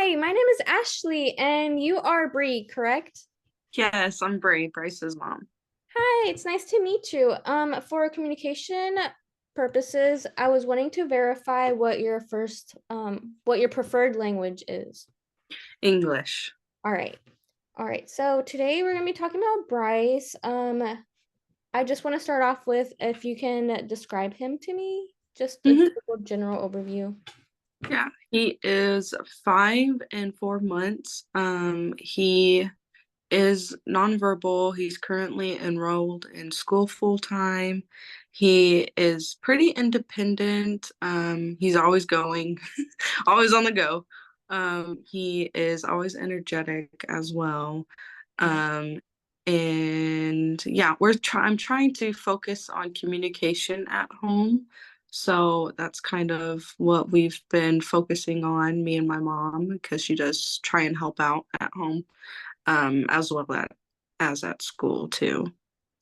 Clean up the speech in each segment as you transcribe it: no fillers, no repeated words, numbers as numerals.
Hi, my name is Ashley, and you are Bree, correct? Yes, I'm Bryce's mom. Hi, it's nice to meet you. For communication purposes, I was wanting to verify what your preferred language is. English. All right. All right. So today we're gonna be talking about Bryce. I just want to start off with if you can describe him to me, just a hmm typical general overview. Yeah, he is 5 and 4 months. He is nonverbal. He's currently enrolled in school full time. He is pretty independent. He's always going, always on the go. He is always energetic as well. Okay. Um, and yeah, I'm trying to focus on communication at home. So that's kind of what we've been focusing on, me and my mom, because she does try and help out at home, as well as at school too.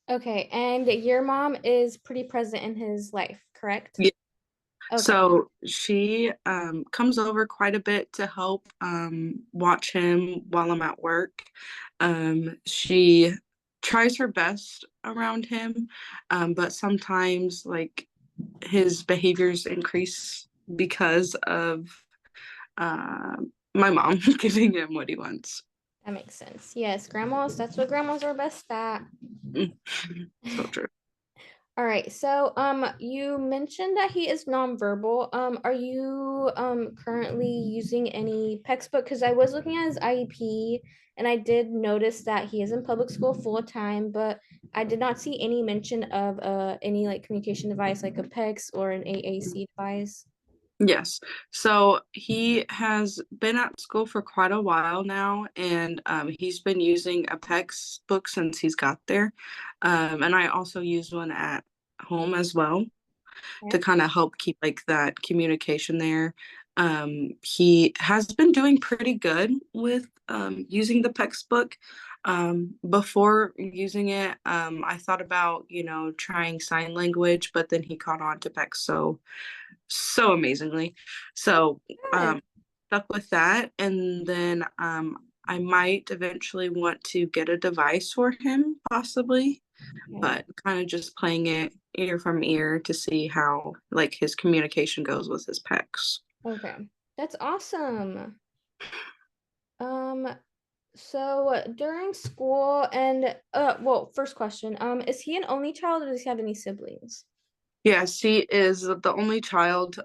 Okay, and your mom is pretty present in his life, correct? Yeah. Okay. So she comes over quite a bit to help watch him while I'm at work. She tries her best around him, but sometimes like his behaviors increase because of uh, my mom giving him what he wants. That makes sense. Yes, grandmas, that's what grandmas are best at. Mm. So true. All right. So, you mentioned that he is nonverbal. Are you currently using any textbook? Because I was looking at his IEP and I did notice that he is in public school full time, but I did not see any mention of any like communication device like a PEX or an AAC device. Yes. So he has been at school for quite a while now, and he's been using a PEX book since he's got there. And I also use one at home as well to Okay. kind of help keep like that communication there. He has been doing pretty good with using the PEX book. Before using it, I thought about, trying sign language, but then he caught on to PEX so amazingly. So Good. stuck with that. And then I might eventually want to get a device for him, possibly, Okay. but kind of just playing it ear from ear to see how like his communication goes with his pecs. Okay. That's awesome. Um, so during school and well, first question, is he an only child or does he have any siblings? Yes, he is the only child.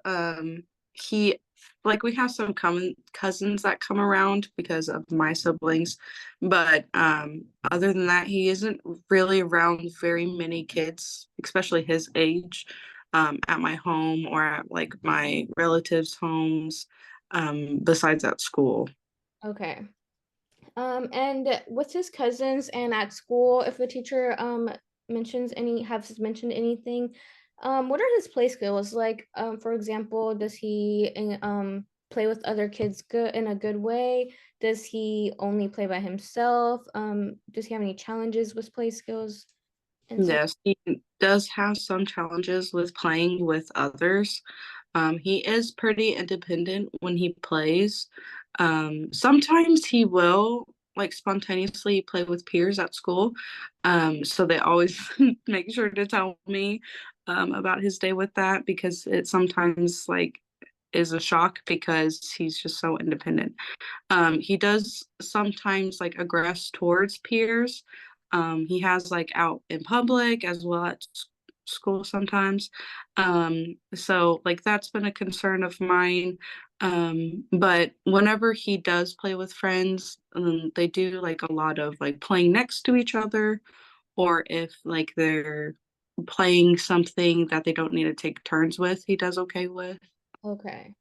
He like we have some common cousins that come around because of my siblings, but other than that, he isn't really around very many kids, especially his age, at my home or at like my relatives' homes, besides at school. Okay. And with his cousins and at school, if the teacher has mentioned anything, what are his play skills? Like, for example, does he play with other kids good in a good way? Does he only play by himself? Does he have any challenges with play skills and so? Yes, he does have some challenges with playing with others. He is pretty independent when he plays. Sometimes he will like spontaneously play with peers at school. So they always make sure to tell me about his day with that because it sometimes like is a shock because he's just so independent. He does sometimes like aggress towards peers. He has like out in public as well at school sometimes. So like that's been a concern of mine. But whenever he does play with friends, they do like a lot of like playing next to each other, or if like they're playing something that they don't need to take turns with, he does okay with. Okay.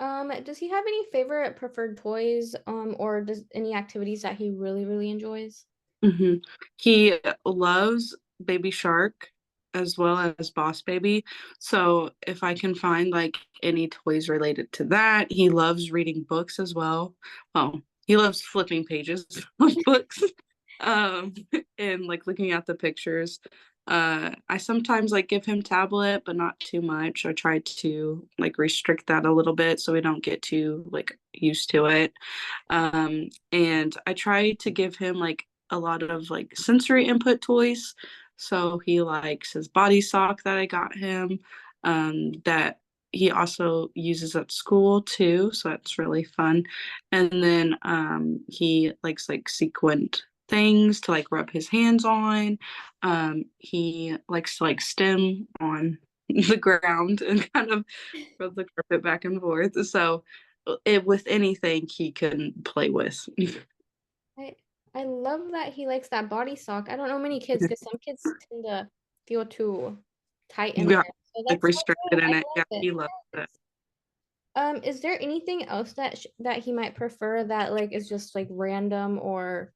Does he have any favorite preferred toys, or does any activities that he really, really enjoys? hmm He loves Baby Shark as well as Boss Baby. So if I can find like any toys related to that, he loves reading books as well. Well, he loves flipping pages of books, um, and like looking at the pictures. I sometimes like give him tablet, but not too much. I try to like restrict that a little bit so we don't get too like used to it. And I try to give him like a lot of like sensory input toys. So he likes his body sock that I got him, that he also uses at school too. So that's really fun. And then he likes like sequined things to like rub his hands on. He likes to like stem on the ground and kind of rub the carpet back and forth. So with anything he can play with. I I love that he likes that body sock. I don't know many kids because some kids tend to feel too tight in Yeah, there. So like that's so restricted good. I in it. love Yeah, it. he loves it. Is there anything else that he might prefer that like is just like random or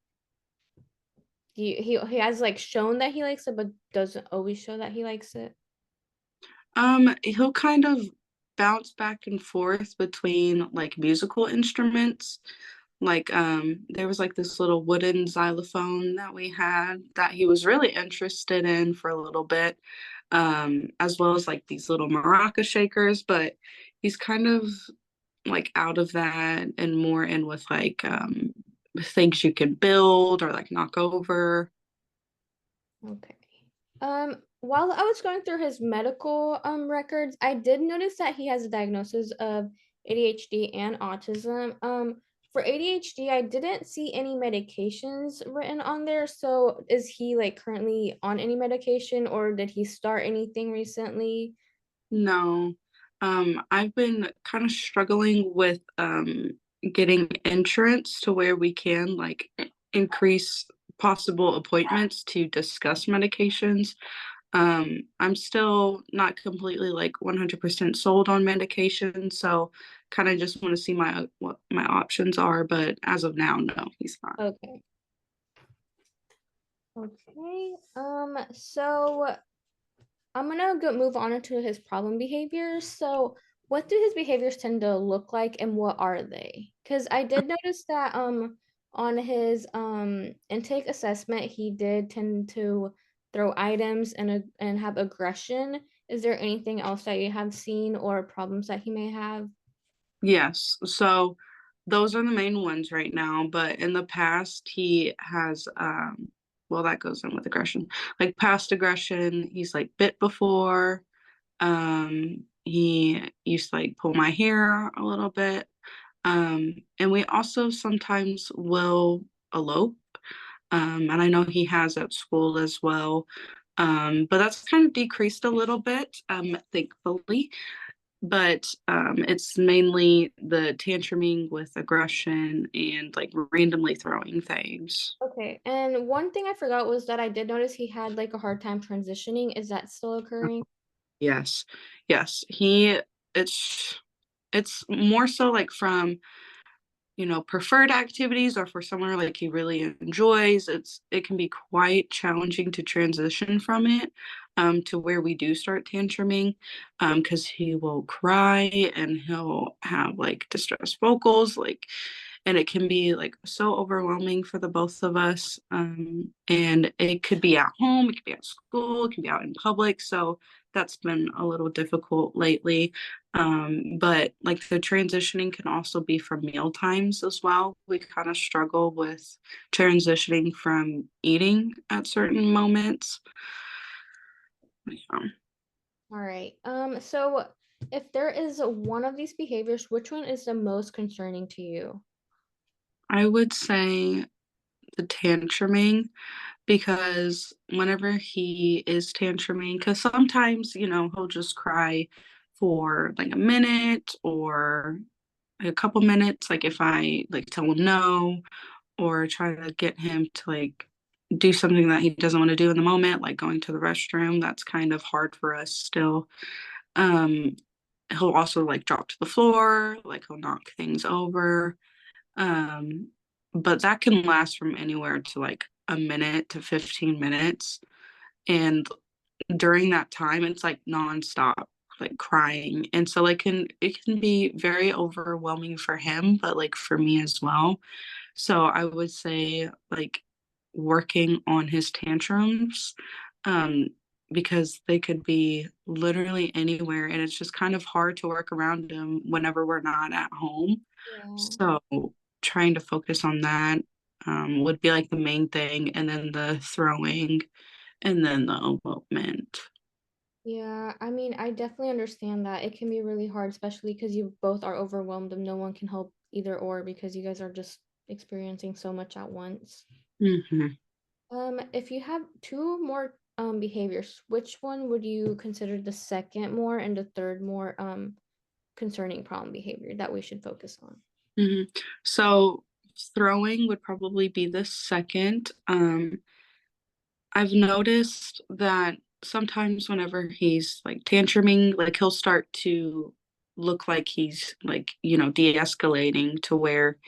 he has like shown that he likes it but doesn't always show that he likes it? He'll kind of bounce back and forth between like musical instruments. Like there was like this little wooden xylophone that we had that he was really interested in for a little bit. As well as like these little maraca shakers, but he's kind of like out of that and more in with like things you can build or like knock over. Okay. While I was going through his medical records, I did notice that he has a diagnosis of ADHD and autism. For ADHD, I didn't see any medications written on there. So is he like currently on any medication or did he start anything recently? No. I've been kind of struggling with getting insurance to where we can like increase possible appointments to discuss medications. I'm still not completely like 100% sold on medication, so kind of just want to see my what my options are, but as of now, no, he's not. Okay. Okay. So I'm gonna go move on to his problem behaviors. So, what do his behaviors tend to look like, and what are they? Because I did notice that on his intake assessment, he did tend to throw items and have aggression. Is there anything else that you have seen or problems that he may have? Yes, so those are the main ones right now, but in the past he has well that goes in with aggression. Like past aggression, he's like bit before. He used to like pull my hair a little bit. And we also sometimes will elope. And I know he has at school as well. But that's kind of decreased a little bit, thankfully. But it's mainly the tantruming with aggression and like randomly throwing things. Okay, and one thing I forgot was that I did notice he had like a hard time transitioning. Is that still occurring? Yes, yes. It's it's more so like from preferred activities or for somewhere like he really enjoys. It can be quite challenging to transition from it to where we do start tantruming because he will cry and he'll have like distressed vocals and it can be like so overwhelming for the both of us. And it could be at home, it could be at school, it can be out in public. So that's been a little difficult lately. But like the transitioning can also be from meal times as well. We kind of struggle with transitioning from eating at certain moments. Yeah. All right. So if there is one of these behaviors, which one is the most concerning to you? I would say the tantruming because whenever he is tantruming, because sometimes, he'll just cry for like a minute or a couple minutes, like if I like tell him no or try to get him to like do something that he doesn't want to do in the moment, like going to the restroom, that's kind of hard for us still. Um, he'll also like drop to the floor, like he'll knock things over. Um, but that can last from anywhere to like a minute to 15 minutes. And during that time, it's like nonstop, like crying. And so like it can be very overwhelming for him, but like for me as well. So I would say like working on his tantrums, um, because they could be literally anywhere, and it's just kind of hard to work around them whenever we're not at home. Yeah. So trying to focus on that would be like the main thing, and then the throwing, and then the elopement. Yeah, I mean, I definitely understand that. It can be really hard, especially because you both are overwhelmed and no one can help either or because you guys are just experiencing so much at once. Hmm. If you have two more behaviors, which one would you consider the second more and the third more concerning problem behavior that we should focus on? Hmm. So throwing would probably be the second. I've noticed that sometimes whenever he's like tantruming, like he'll start to look like he's like, de-escalating to where,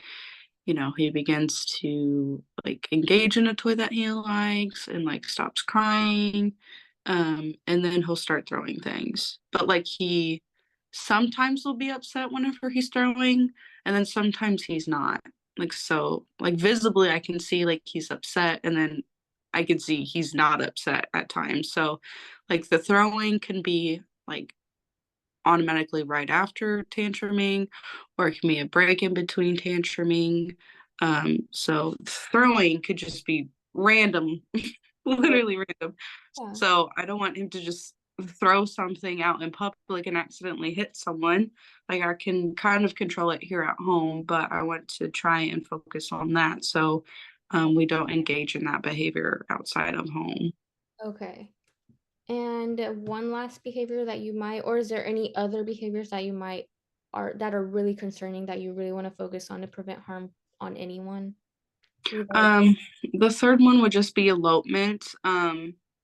he begins to like engage in a toy that he likes and like stops crying. And then he'll start throwing things. But like he sometimes will be upset whenever he's throwing, and then sometimes he's not. Like so, like visibly I can see like he's upset, and then I can see he's not upset at times. So like the throwing can be like automatically right after tantruming, or it can be a break in between tantruming. So throwing could just be random, literally random. Yeah. So I don't want him to just throw something out in public and accidentally hit someone. Like I can kind of control it here at home, but I want to try and focus on that. So we don't engage in that behavior outside of home. Okay. And one last behavior that you might, or is there any other behaviors that you might are that are really concerning that you really want to focus on to prevent harm on anyone? Either. Um, the third one would just be elopement.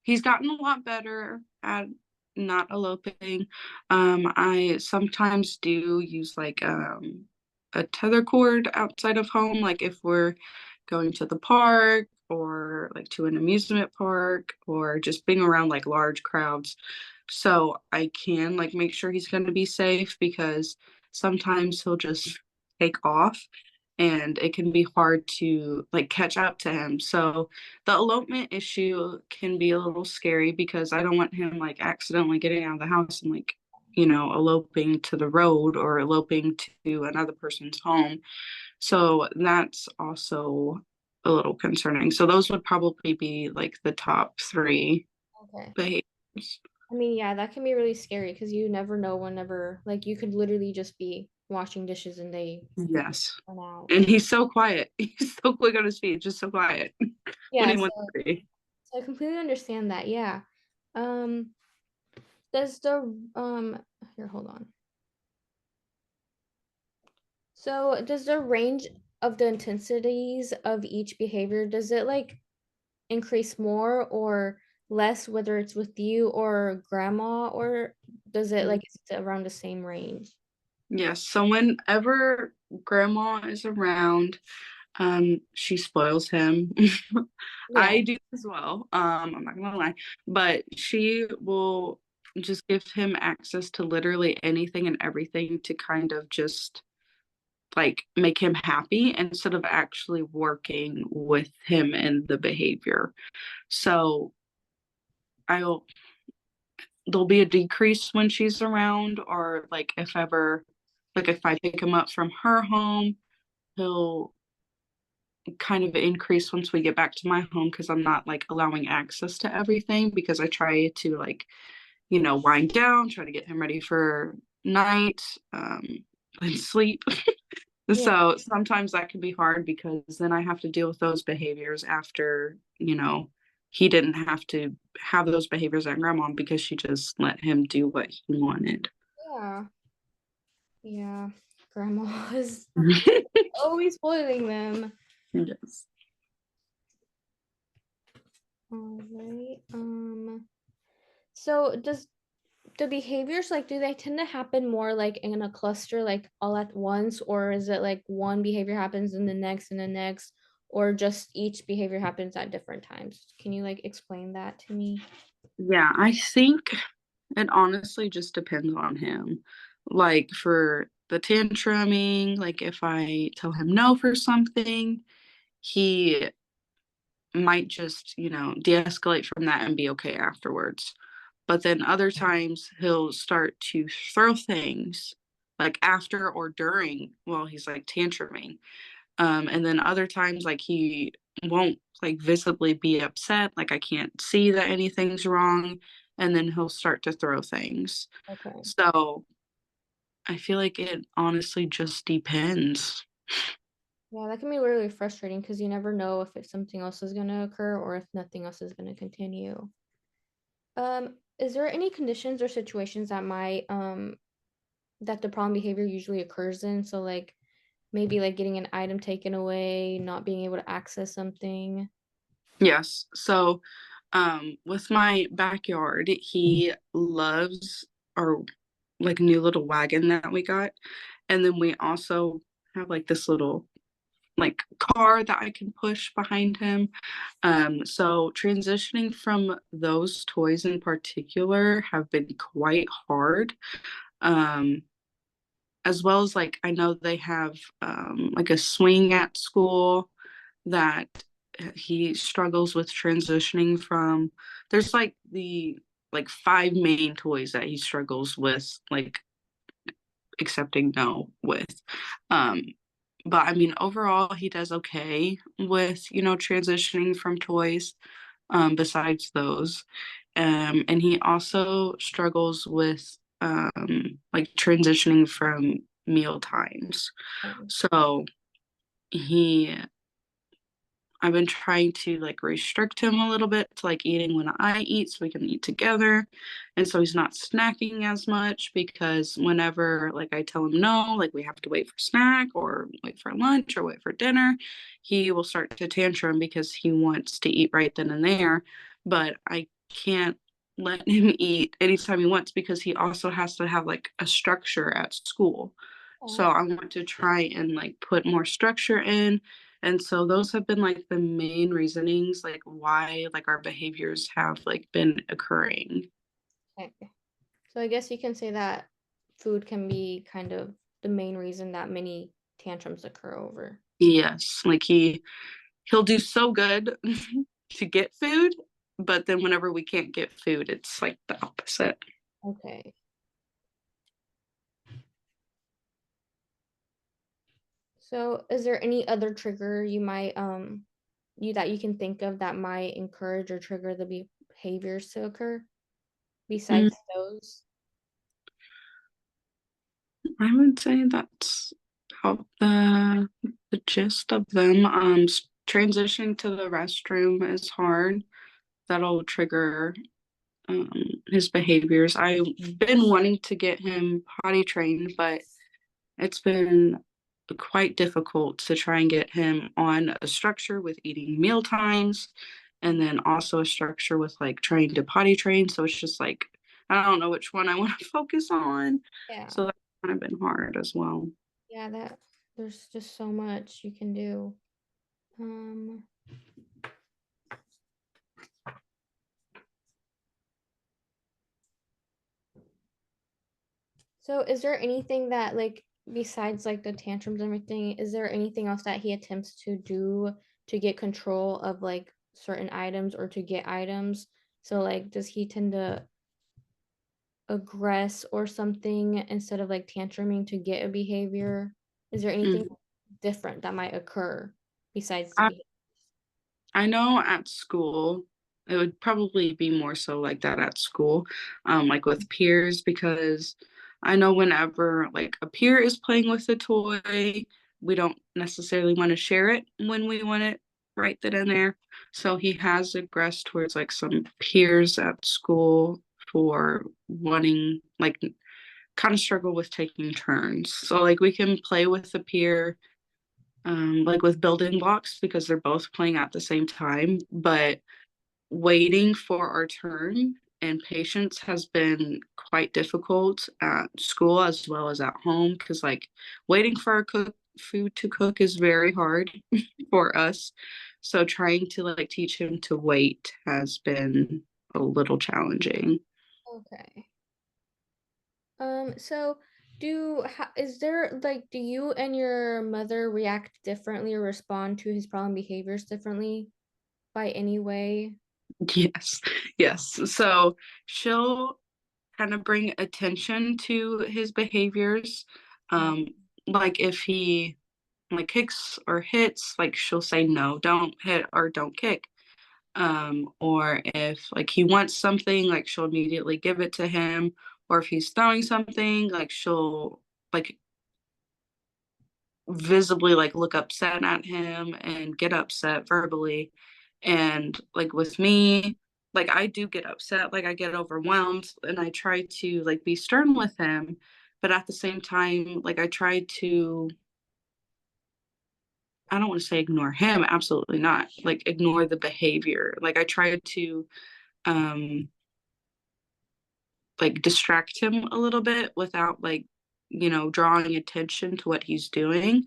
He's gotten a lot better at not eloping. I sometimes do use like a tether cord outside of home, like if we're going to the park or like to an amusement park or just being around like large crowds. So I can like make sure he's going to be safe because sometimes he'll just take off and it can be hard to like catch up to him. So the elopement issue can be a little scary because I don't want him like accidentally getting out of the house and like, eloping to the road or eloping to another person's home. So that's also a little concerning. So those would probably be like the top three Okay. behaviors. I mean, yeah, that can be really scary because you never know whenever, like, you could literally just be washing dishes and they Yes. run out. And he's so quiet. He's so quick on his feet, just so quiet when Yeah, he so, wants to be. so I completely understand that. Yeah. Um, does the here, hold on. So does the range of the intensities of each behavior, does it like increase more or less, whether it's with you or grandma, or does it like is it around the same range? Yes. So whenever grandma is around, she spoils him. Yeah. I do as well. I'm not gonna lie, but she will just give him access to literally anything and everything to kind of just like make him happy instead of actually working with him and the behavior. So I'll there'll be a decrease when she's around, or like if ever like if I pick him up from her home, he'll kind of increase once we get back to my home because I'm not like allowing access to everything because I try to like, wind down, try to get him ready for night, and sleep. Yeah. So sometimes that can be hard because then I have to deal with those behaviors after, he didn't have to have those behaviors at grandma because she just let him do what he wanted. Yeah. Yeah. Grandma is always spoiling them. Yes. All right. So does the behaviors like do they tend to happen more like in a cluster like all at once, or is it like one behavior happens and the next, or just each behavior happens at different times? Can you like explain that to me? Yeah, I think it honestly just depends on him. Like for the tantruming, like if I tell him no for something, he might just, de escalate from that and be okay afterwards. But then other times he'll start to throw things like after or during while he's like tantruming. And then other times like he won't like visibly be upset, like I can't see that anything's wrong, and then he'll start to throw things. Okay. So I feel like it honestly just depends. Yeah, that can be really frustrating because you never know if something else is going to occur or if nothing else is going to continue. Is there any conditions or situations that might that the problem behavior usually occurs in? So like maybe like getting an item taken away, not being able to access something. Yes. So with my backyard, he loves our like new little wagon that we got. And then we also have like this little like car that I can push behind him. So transitioning from those toys in particular have been quite hard. Um, as well as like I know they have like a swing at school that he struggles with transitioning from. There's like the like five main toys that he struggles with like accepting no with. Um, but I mean, overall, he does okay with, transitioning from toys, besides those. And he also struggles with, like transitioning from meal times. Um, So he I've been trying to like restrict him a little bit to like eating when I eat so we can eat together. And so he's not snacking as much because whenever like I tell him no, like we have to wait for snack or wait for lunch or wait for dinner, he will start to tantrum because he wants to eat right then and there. But I can't let him eat anytime he wants because he also has to have like a structure at school. So oh, I want to try and like put more structure in, and so those have been like the main reasonings, like why like our behaviors have like been occurring. okay. So I guess you can say that food can be kind of the main reason that many tantrums occur over. Yes, like he'll do so good to get food, but then whenever we can't get food, it's like the opposite. Okay. So is there any other trigger you might you that you can think of that might encourage or trigger the behaviors to occur Mm, besides those? I would say that's how the gist of them. Transitioning to the restroom is hard. That'll trigger um, his behaviors. I've been wanting to get him potty trained, but it's been quite difficult to try and get him on a structure with eating meal times and then also a structure with like trying to potty train. So it's just like, I don't know which one I want to focus on. Yeah. So that's kind of been hard as well. Yeah, that there's just so much you can do. Um, so is there anything that like besides like the tantrums and everything, is there anything else that he attempts to do to get control of like certain items or to get items? So like does he tend to aggress or something instead of like tantruming to get a behavior? Is there anything Mhm. different that might occur besides the I, behavior? I know at school, it would probably be more so like that at school, like with peers, because I know whenever like a peer is playing with a toy, we don't necessarily want to share it when we want it right then and there. So he has aggressed towards like some peers at school for wanting like kind of struggle with taking turns. So like we can play with the peer like with building blocks because they're both playing at the same time, but waiting for our turn and patience has been quite difficult at school as well as at home because like waiting for our food to cook is very hard for us. So trying to like teach him to wait has been a little challenging. Okay. So is there like do you and your mother react differently or respond to his problem behaviors differently by any way? Yes, yes. So she'll kind of bring attention to his behaviors. Oh, Um, like if he like kicks or hits, like she'll say no, don't hit or don't kick. Or if like he wants something, like she'll immediately give it to him. Or if he's throwing something, like she'll like visibly like look upset at him and get upset verbally. And like with me, like I do get upset, like I get overwhelmed and I try to like be stern with him, but at the same time, like I try to, I don't want to say ignore him, absolutely not. Like ignore the behavior. Like I try to um like distract him a little bit without like, drawing attention to what he's doing.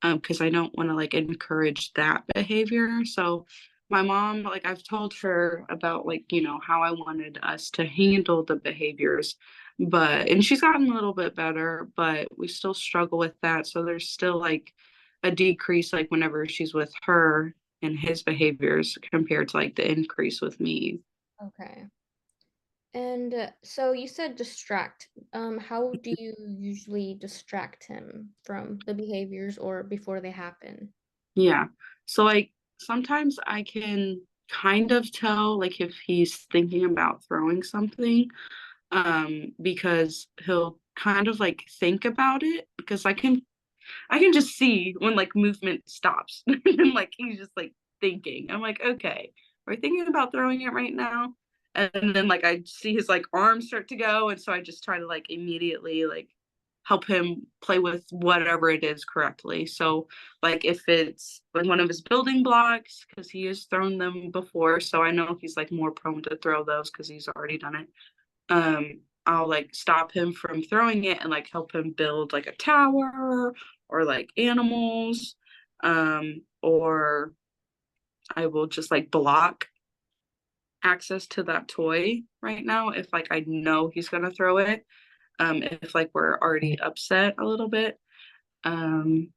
Because I don't want to like encourage that behavior. So my mom, like I've told her about like, how I wanted us to handle the behaviors, and she's gotten a little bit better, but we still struggle with that. So there's still like a decrease like whenever she's with her and his behaviors compared to like the increase with me. okay. And so you said distract. How do you usually distract him from the behaviors or before they happen? Yeah. So like sometimes I can kind of tell like if he's thinking about throwing something, because he'll kind of like think about it because I can just see when like movement stops and like he's just like thinking. I'm like, okay, we're thinking about throwing it right now. And then like I see his like arms start to go. And so I just try to like immediately like help him play with whatever it is correctly. So like if it's like one of his building blocks, because he has thrown them before. So I know he's like more prone to throw those because he's already done it. I'll like stop him from throwing it and like help him build like a tower or like animals. Or I will just like block access to that toy right now if like I know he's gonna throw it. If like we're already upset a little bit. Um,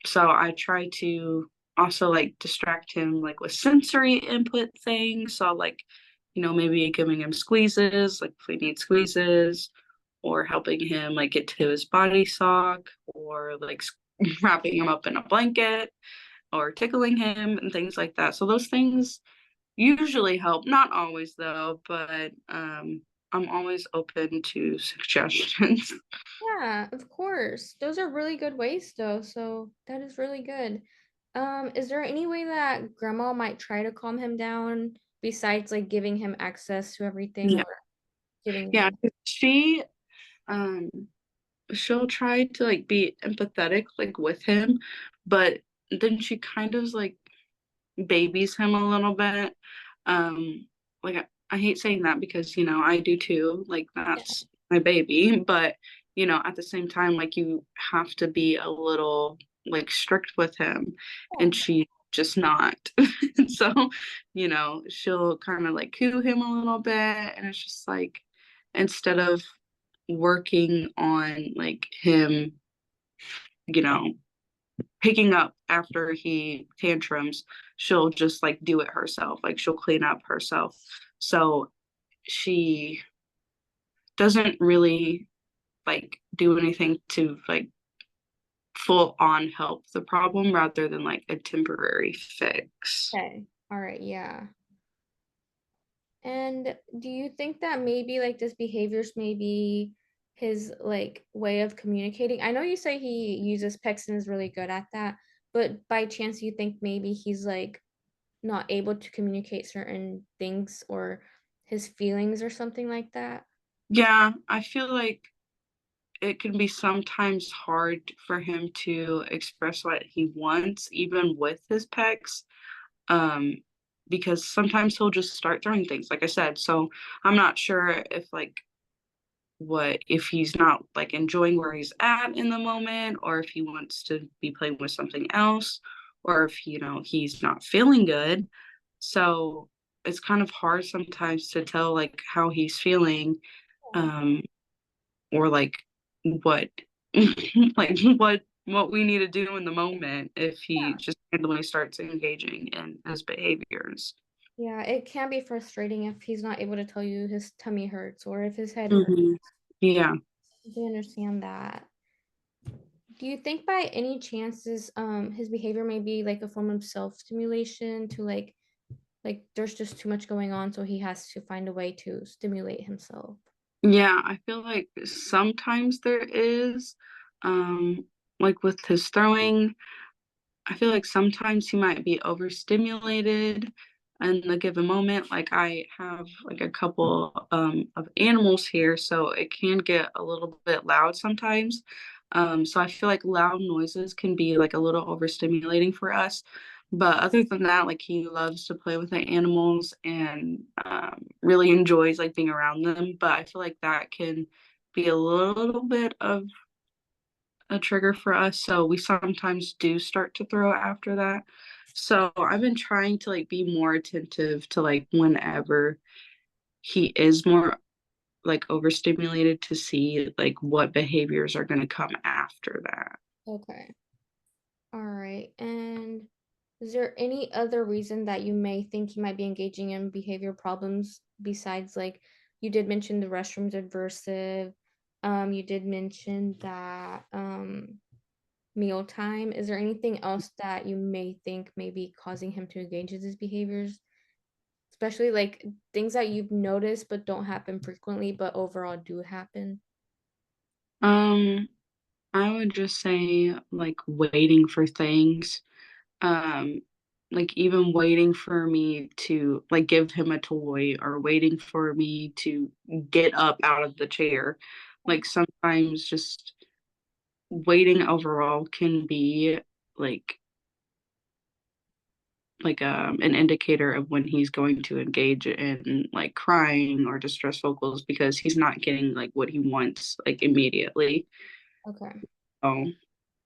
so I try to also like distract him like with sensory input things. So like, maybe giving him squeezes, like if we need squeezes, or helping him like get to his body sock, or like wrapping him up in a blanket, or tickling him and things like that. So those things usually help, not always though, but I'm always open to suggestions. Yeah, of course. Those are really good ways though, so that is really good. Is there any way that grandma might try to calm him down besides like giving him access to everything Yeah. or giving Yeah. him? Um she'll try to like be empathetic like with him, but then she kind of like babies him a little bit. Like I hate saying that because I do too. Like Yeah. that's my baby, but at the same time, like you have to be a little like strict with him, and she just not. So, she'll kind of like coo him a little bit, and it's just like instead of working on like him, you know, picking up after he tantrums, she'll just like do it herself. Like she'll clean up herself. So she doesn't really like do anything to like full on help the problem rather than like a temporary fix. Okay. All right, yeah. And do you think that maybe like this behavior's maybe his like way of communicating? I know you say he uses pecs and is really good at that, but by chance you think maybe he's like not able to communicate certain things or his feelings or something like that? Yeah, I feel like it can be sometimes hard for him to express what he wants, even with his pecs. um because sometimes he'll just start throwing things like I said. So I'm not sure if like what if he's not like enjoying where he's at in the moment, or if he wants to be playing with something else, or if he's not feeling good. So it's kind of hard sometimes to tell like how he's feeling, um or like what like what we need to do in the moment if he Yeah. just randomly starts engaging in his behaviors. Yeah, it can be frustrating if he's not able to tell you his tummy hurts or if his head hurts. Hmm. Yeah. I can understand that. Do you think by any chances his behavior may be like a form of self-stimulation to like there's just too much going on so he has to find a way to stimulate himself? Yeah, I feel like sometimes there is, um, like with his throwing, I feel like sometimes he might be overstimulated in a given moment. Like I have like a couple of animals here, so it can get a little bit loud sometimes. So I feel like loud noises can be like a little overstimulating for us. But other than that, like he loves to play with the animals and really enjoys like being around them. But I feel like that can be a little bit of a trigger for us, so we sometimes do start to throw after that. So I've been trying to like be more attentive to like whenever he is more like overstimulated to see like what behaviors are going to come after that. Okay. All right. And is there any other reason that you may think he might be engaging in behavior problems besides like you did mention the restrooms aversive, you did mention that mealtime. Is there anything else that you may think may be causing him to engage in these behaviors? Especially like things that you've noticed but don't happen frequently, but overall do happen. Um, I would just say like waiting for things. Um, like even waiting for me to like give him a toy or waiting for me to get up out of the chair. Like sometimes just waiting overall can be like an indicator of when he's going to engage in like crying or distress vocals because he's not getting like what he wants like immediately. Okay. So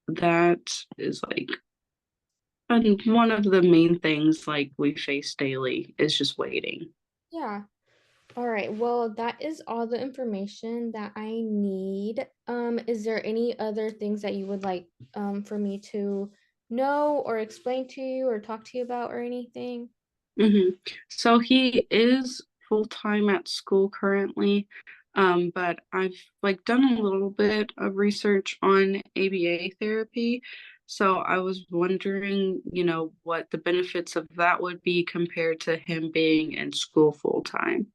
that is like and one of the main things like we face daily is just waiting. Yeah. All right. Well, that is all the information that I need. Is there any other things that you would like for me to know or explain to you or talk to you about or anything? Hmm. So he is full time at school currently, but I've like done a little bit of research on ABA therapy. So I was wondering, what the benefits of that would be compared to him being in school full time.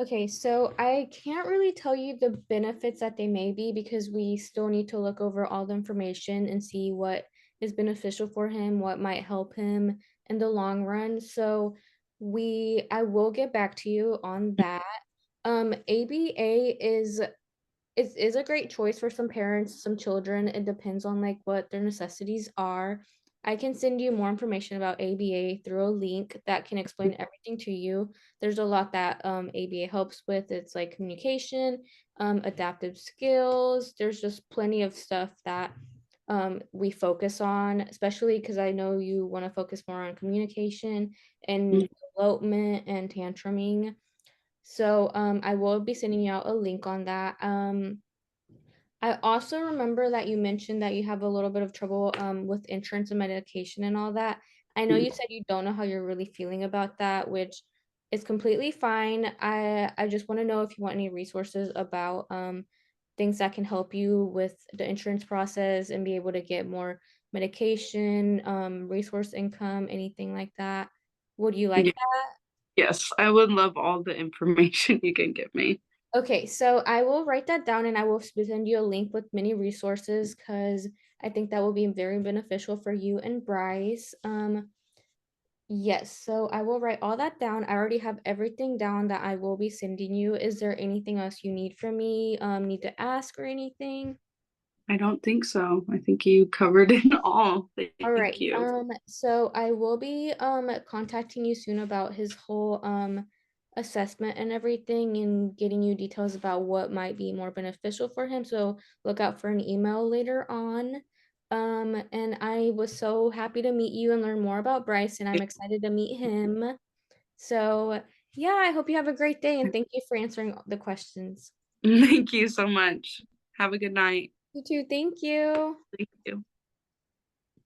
Okay, so I can't really tell you the benefits that they may be because we still need to look over all the information and see what is beneficial for him, what might help him in the long run. So I will get back to you on that. ABA is a great choice for some parents, some children. It depends on like what their necessities are. I can send you more information about ABA through a link that can explain everything to you. There's a lot that ABA helps with. It's like communication, adaptive skills. There's just plenty of stuff that we focus on, especially because I know you want to focus more on communication and development and tantruming. So I will be sending you out a link on that. I also remember that you mentioned that you have a little bit of trouble with insurance and medication and all that. I know you said you don't know how you're really feeling about that, which is completely fine. I just want to know if you want any resources about things that can help you with the insurance process and be able to get more medication, resource income, anything like that. Would you like Yeah. that? Yes, I would love all the information you can give me. Okay, so I will write that down and I will send you a link with many resources because I think that will be very beneficial for you and Bryce. Yes, so I will write all that down. I already have everything down that I will be sending you. Is there anything else you need from me? Need to ask or anything? I don't think so. I think you covered it all. All Thank right. you. So I will be contacting you soon about his whole assessment and everything and getting you details about what might be more beneficial for him. So look out for an email later on. And I was so happy to meet you and learn more about Bryce, and I'm excited to meet him. So yeah, I hope you have a great day and thank you for answering the questions. Thank you so much. Have a good night. You too. Thank you. Thank you.